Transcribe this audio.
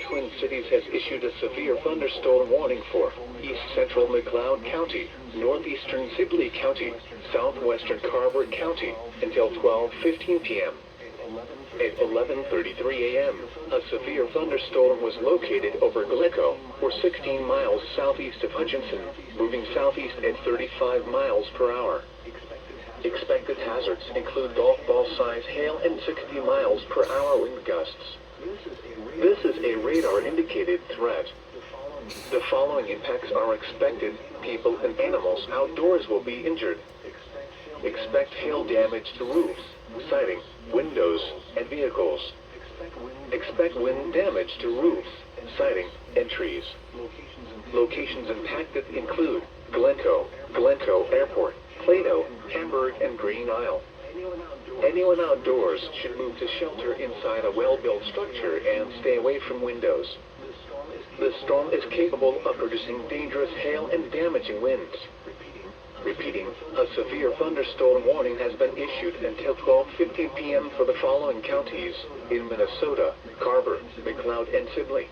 Twin Cities has issued a severe thunderstorm warning for east central McLeod County, northeastern Sibley County, southwestern Carver County, until 12:15 p.m. At 11:33 a.m., a severe thunderstorm was located over Glencoe, or 16 miles southeast of Hutchinson, moving southeast at 35 miles per hour. Expected hazards include golf ball-size hail and 60 miles per hour wind gusts. This is a radar-indicated threat. The following impacts are expected. People and animals outdoors will be injured. Expect hail damage to roofs, siding, windows, and vehicles. Expect wind damage to roofs, siding, and trees. Locations impacted include Glencoe, Glencoe Airport, Plato, Hamburg, and Green Isle. Anyone outdoors should move to shelter inside a well-built structure and stay away from windows. The storm is capable of producing dangerous hail and damaging winds. Repeating, a severe thunderstorm warning has been issued until 12:15 p.m. for the following counties in Minnesota: Carver, McLeod, and Sibley.